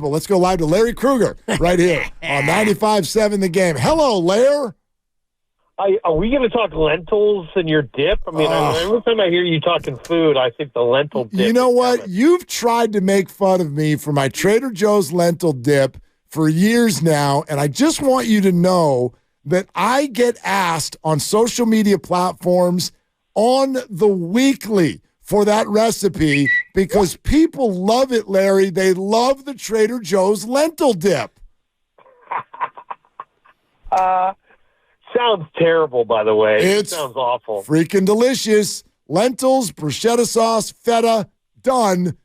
Let's go live to Larry Krueger right here on 95.7 The Game. Hello, Lair. Are we going to talk lentils in your dip? I mean, every time I hear you talking food, I think the lentil dip. You know what? You've tried to make fun of me for my Trader Joe's lentil dip for years now, and I just want you to know that I get asked on social media platforms on the weekly for that recipe because people love it, Larry. They love the Trader Joe's lentil dip. Sounds terrible, by the way. It sounds awful. Freaking delicious. Lentils, bruschetta sauce, feta, done.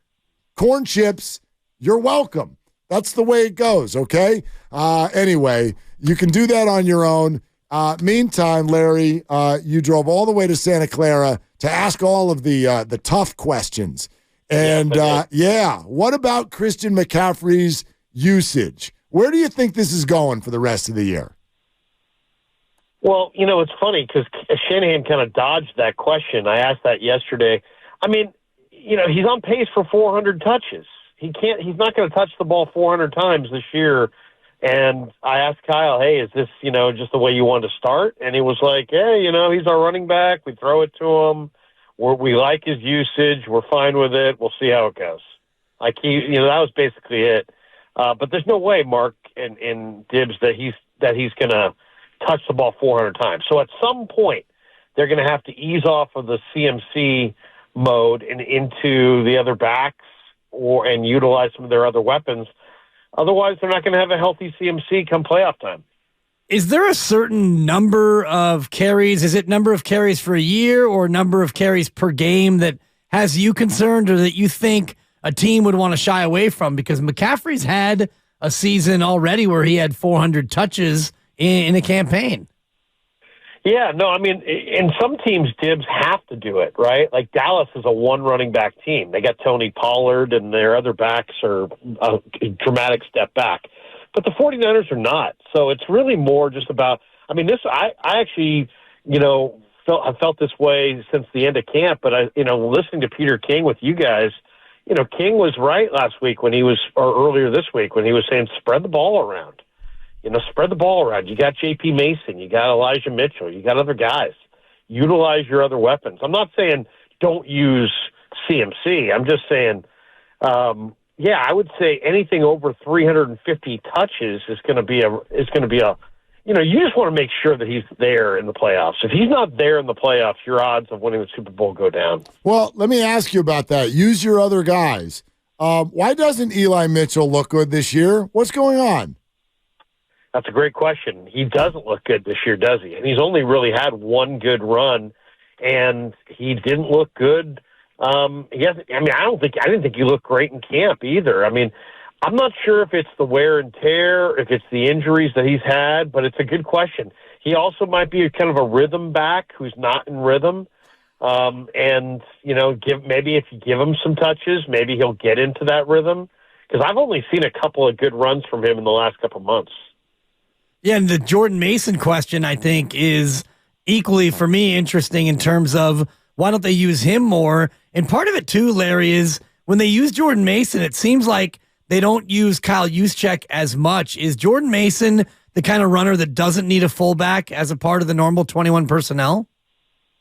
Corn chips, you're welcome. That's the way it goes, okay? Anyway, you can do that on your own. Meantime, Larry, you drove all the way to Santa Clara to ask all of the tough questions. And, what about Christian McCaffrey's usage? Where do you think this is going for the rest of the year? Well, you know, it's funny because Shanahan kind of dodged that question. I asked that yesterday. I mean, you know, he's on pace for 400 touches. He's not going to touch the ball 400 times this year. And I asked Kyle, hey, is this, you know, just the way you want to start? And he was like, yeah, you know, he's our running back. We throw it to him. We like his usage. We're fine with it. We'll see how it goes. Like that was basically it. But there's no way, Mark and Dibs, that he's going to touch the ball 400 times. So at some point, they're going to have to ease off of the CMC mode and into the other backs and utilize some of their other weapons. Otherwise, they're not going to have a healthy CMC come playoff time. Is there a certain number of carries? Is it number of carries for a year or number of carries per game that has you concerned or that you think a team would want to shy away from? Because McCaffrey's had a season already where he had 400 touches in a campaign. Yeah, no, I mean, and some teams, Dibs, have to do it, right? Like Dallas is a one running back team. They got Tony Pollard, and their other backs are a dramatic step back. But the 49ers are not. So it's really more just about, I mean, I actually, you know, I've felt this way since the end of camp, but listening to Peter King with you guys, you know, King was right last week or earlier this week when he was saying spread the ball around. You know, spread the ball around. You got J.P. Mason. You got Elijah Mitchell. You got other guys. Utilize your other weapons. I'm not saying don't use CMC. I'm just saying, I would say anything over 350 touches is going to be a. You know, you just want to make sure that he's there in the playoffs. If he's not there in the playoffs, your odds of winning the Super Bowl go down. Well, let me ask you about that. Use your other guys. Why doesn't Eli Mitchell look good this year? What's going on? That's a great question. He doesn't look good this year, does he? And he's only really had one good run, and he didn't look good. I didn't think he looked great in camp either. I mean, I'm not sure if it's the wear and tear, if it's the injuries that he's had, but it's a good question. He also might be kind of a rhythm back who's not in rhythm. And, you know, maybe if you give him some touches, maybe he'll get into that rhythm. Because I've only seen a couple of good runs from him in the last couple of months. Yeah, and the Jordan Mason question, I think, is equally, for me, interesting in terms of why don't they use him more? And part of it, too, Larry, is when they use Jordan Mason, it seems like they don't use Kyle Juszczyk as much. Is Jordan Mason the kind of runner that doesn't need a fullback as a part of the normal 21 personnel?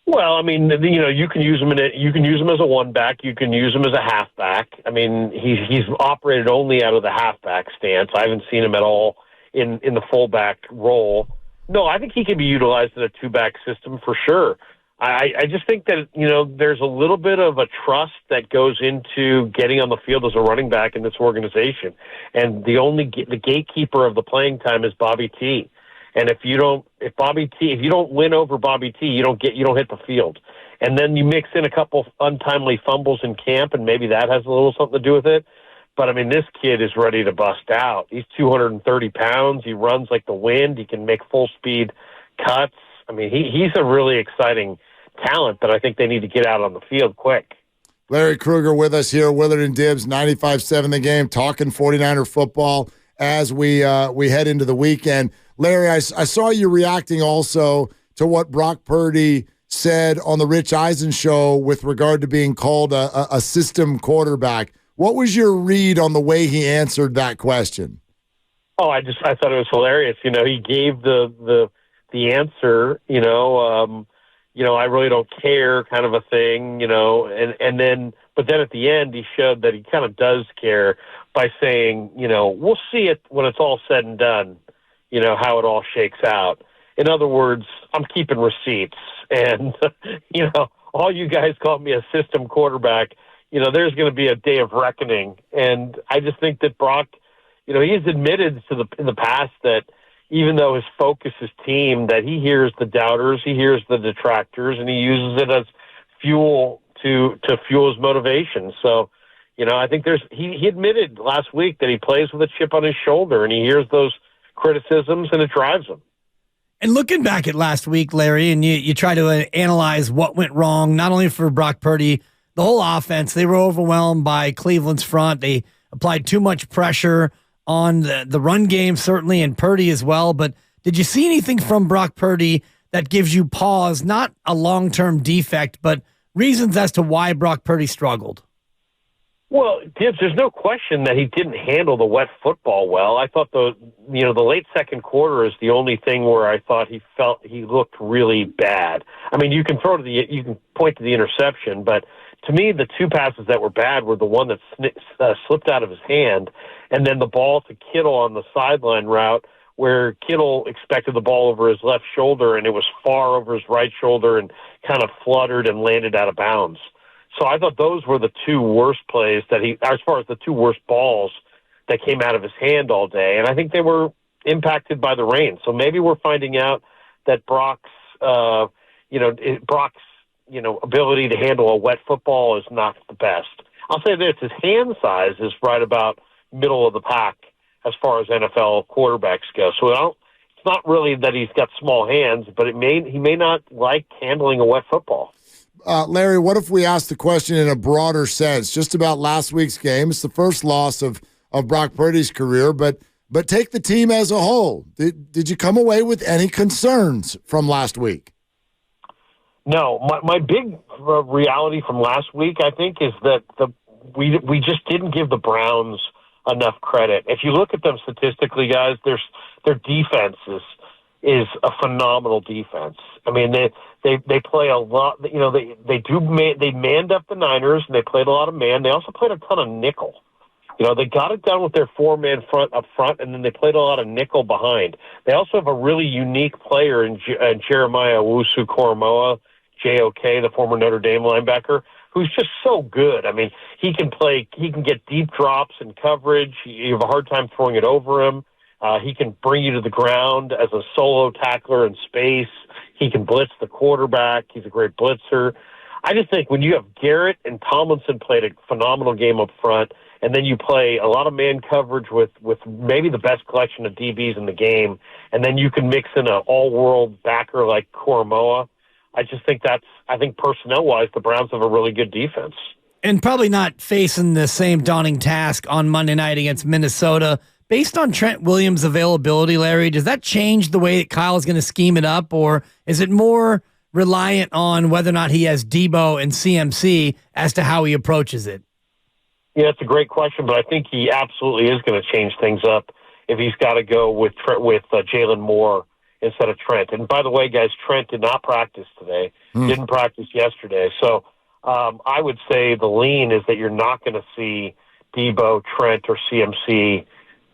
Well, I mean, you know, you can use him as a one back. You can use him as a halfback. I mean, he's operated only out of the halfback stance. I haven't seen him at all in the fullback role. No, I think he can be utilized in a two-back system for sure. I just think that, you know, there's a little bit of a trust that goes into getting on the field as a running back in this organization. And the gatekeeper of the playing time is Bobby T. And if you don't win over Bobby T, you don't hit the field. And then you mix in a couple untimely fumbles in camp, and maybe that has a little something to do with it. But, I mean, this kid is ready to bust out. He's 230 pounds. He runs like the wind. He can make full-speed cuts. I mean, he's a really exciting talent that I think they need to get out on the field quick. Larry Krueger with us here, Willard and Dibs, 95.7 The Game, talking 49er football as we head into the weekend. Larry, I saw you reacting also to what Brock Purdy said on the Rich Eisen show with regard to being called a system quarterback. What was your read on the way he answered that question? Oh, I thought it was hilarious. He gave the answer. I really don't care, kind of a thing. But then at the end, he showed that he kind of does care by saying, we'll see it when it's all said and done. How it all shakes out. In other words, I'm keeping receipts, and all you guys call me a system quarterback. There's going to be a day of reckoning, and I just think that Brock. He's admitted in the past that even though his focus is team, that he hears the doubters, he hears the detractors, and he uses it as fuel to fuel his motivation. So, I think he admitted last week that he plays with a chip on his shoulder, and he hears those criticisms, and it drives him. And looking back at last week, Larry, and you try to analyze what went wrong, not only for Brock Purdy, the whole offense, they were overwhelmed by Cleveland's front. They applied too much pressure on the run game, certainly, and Purdy as well. But did you see anything from Brock Purdy that gives you pause, not a long-term defect, but reasons as to why Brock Purdy struggled? Well, Dibs, there's no question that he didn't handle the wet football well. I thought the late second quarter is the only thing where I thought he looked really bad. I mean, you can point to the interception, but to me, the two passes that were bad were the one that slipped out of his hand, and then the ball to Kittle on the sideline route where Kittle expected the ball over his left shoulder, and it was far over his right shoulder and kind of fluttered and landed out of bounds. So I thought those were the two worst plays as far as the two worst balls that came out of his hand all day. And I think they were impacted by the rain. So maybe we're finding out that Brock's ability to handle a wet football is not the best. I'll say this, his hand size is right about middle of the pack as far as NFL quarterbacks go. So it's not really that he's got small hands, but he may not like handling a wet football. Larry, what if we ask the question in a broader sense, just about last week's game? It's the first loss of Brock Purdy's career, but take the team as a whole. Did you come away with any concerns from last week? No. My big reality from last week, I think, is that we just didn't give the Browns enough credit. If you look at them statistically, guys, their defense is a phenomenal defense. I mean, they play a lot. They manned up the Niners, and they played a lot of man. They also played a ton of nickel. They got it done with their four-man front up front, and then they played a lot of nickel behind. They also have a really unique player in Jeremiah Owusu-Koramoah, JOK, the former Notre Dame linebacker, who's just so good. I mean, he can get deep drops in coverage. You have a hard time throwing it over him. He can bring you to the ground as a solo tackler in space. He can blitz the quarterback. He's a great blitzer. I just think when you have Garrett and Tomlinson played a phenomenal game up front, and then you play a lot of man coverage with maybe the best collection of DBs in the game, and then you can mix in an all-world backer like Koramoah, I just think I think personnel-wise, the Browns have a really good defense. And probably not facing the same daunting task on Monday night against Minnesota. Based on Trent Williams' availability, Larry, does that change the way that Kyle is going to scheme it up, or is it more reliant on whether or not he has Debo and CMC as to how he approaches it? Yeah, it's a great question, but I think he absolutely is going to change things up if he's got to go with Jalen Moore instead of Trent. And by the way, guys, Trent did not practice today, didn't practice yesterday. So I would say the lean is that you're not going to see Debo, Trent, or CMC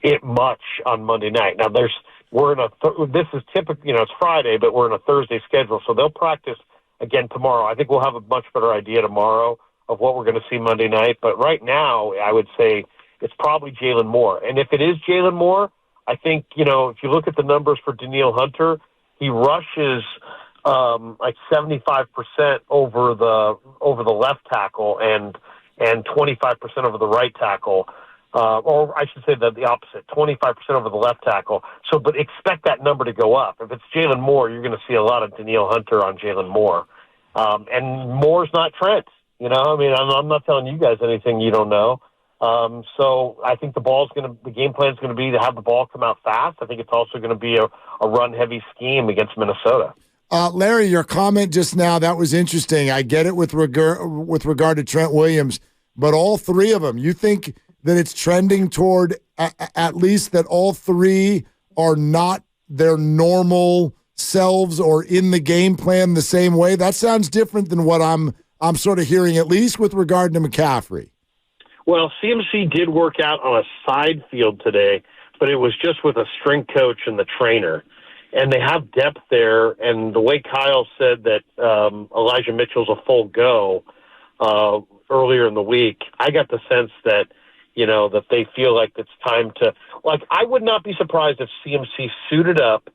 it much on Monday night. Now this is typical, it's Friday, but we're in a Thursday schedule, so they'll practice again tomorrow. I think we'll have a much better idea tomorrow of what we're going to see Monday night. But right now, I would say it's probably Jalen Moore. And if it is Jalen Moore, I think, if you look at the numbers for Danielle Hunter, he rushes like 75% over the left tackle and 25% over the right tackle. Or I should say the opposite, 25% over the left tackle. So, but expect that number to go up. If it's Jalen Moore, you're going to see a lot of Danielle Hunter on Jalen Moore. And Moore's not Trent. I'm not telling you guys anything you don't know. So I think the game plan is going to be to have the ball come out fast. I think it's also going to be a run-heavy scheme against Minnesota. Larry, your comment just now, that was interesting. I get it with regard to Trent Williams. but all three of them, you think that it's trending toward at least that all three are not their normal selves or in the game plan the same way? That sounds different than what I'm sort of hearing, at least with regard to McCaffrey. Well, CMC did work out on a side field today, but it was just with a strength coach and the trainer. And they have depth there, and the way Kyle said that Elijah Mitchell's a full go earlier in the week, I got the sense that, that they feel like it's time to – like, I would not be surprised if CMC suited up,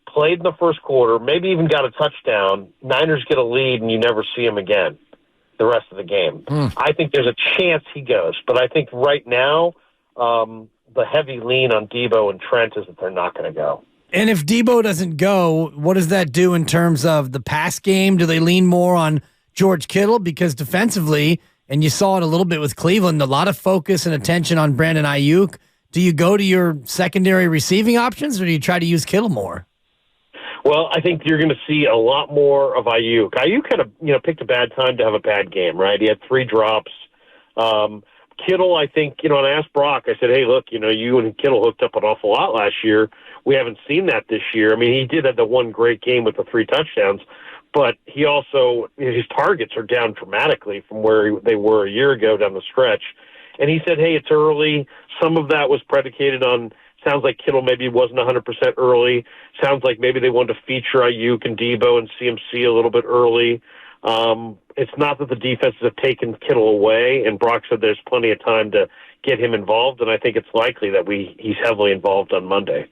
played in the first quarter, maybe even got a touchdown, Niners get a lead, and you never see him again the rest of the game. I think there's a chance he goes, but I think right now the heavy lean on Debo and Trent is that they're not going to go. And if Debo doesn't go, what does that do in terms of the pass game? Do they lean more on George Kittle? Because defensively, and you saw it a little bit with Cleveland, a lot of focus and attention on Brandon Ayuk. Do you go to your secondary receiving options, or do you try to use Kittle more? Well, I think you're going to see a lot more of Ayuk. Ayuk kind of, picked a bad time to have a bad game, right? He had 3 drops. Kittle, I think, and I asked Brock, I said, hey, look, you and Kittle hooked up an awful lot last year. We haven't seen that this year. I mean, he did have the one great game with the 3 touchdowns, but he also, his targets are down dramatically from where they were a year ago down the stretch. And he said, hey, it's early. Some of that was predicated on, sounds like Kittle maybe wasn't 100% early. Sounds like maybe they wanted to feature Ayuk and Debo and CMC a little bit early. It's not that the defenses have taken Kittle away, and Brock said there's plenty of time to get him involved, and I think it's likely that he's heavily involved on Monday.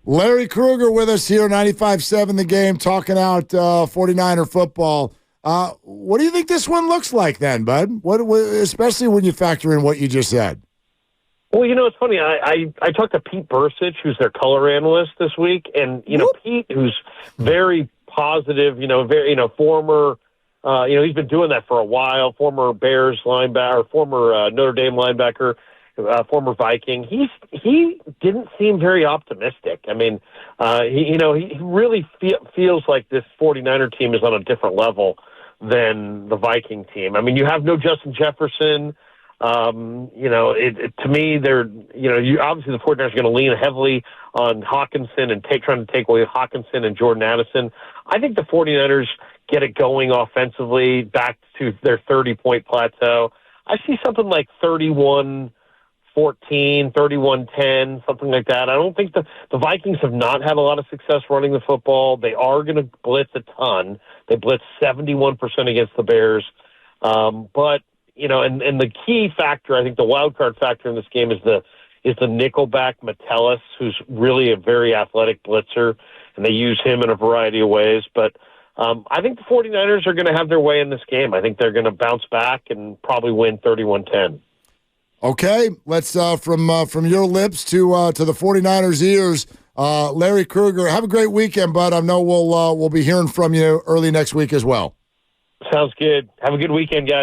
Larry Krueger with us here, 95.7 The Game, talking out 49er football. What do you think this one looks like then, bud? What, especially when you factor in what you just said. Well, it's funny. I talked to Pete Bursich, who's their color analyst this week, and Pete, who's very positive. Former. He's been doing that for a while. Former Bears linebacker, former Notre Dame linebacker, former Viking. He didn't seem very optimistic. I mean, he really feels like this 49er team is on a different level than the Viking team. I mean, you have no Justin Jefferson. To me, they're, obviously the 49ers are going to lean heavily on Hawkinson and trying to take away Hawkinson and Jordan Addison. I think the 49ers get it going offensively back to their 30-point plateau. I see something like 31-14, 31-10, something like that. I don't think the Vikings have not had a lot of success running the football. They are going to blitz a ton. They blitzed 71% against the Bears. But and the key factor, I think the wild card factor in this game is the nickelback Metellus, who's really a very athletic blitzer, and they use him in a variety of ways. But I think the 49ers are going to have their way in this game. I think they're going to bounce back and probably win 31-10. Okay, let's from your lips to the 49ers' ears. Larry Krueger, have a great weekend, bud. I know we'll be hearing from you early next week as well. Sounds good. Have a good weekend, guys.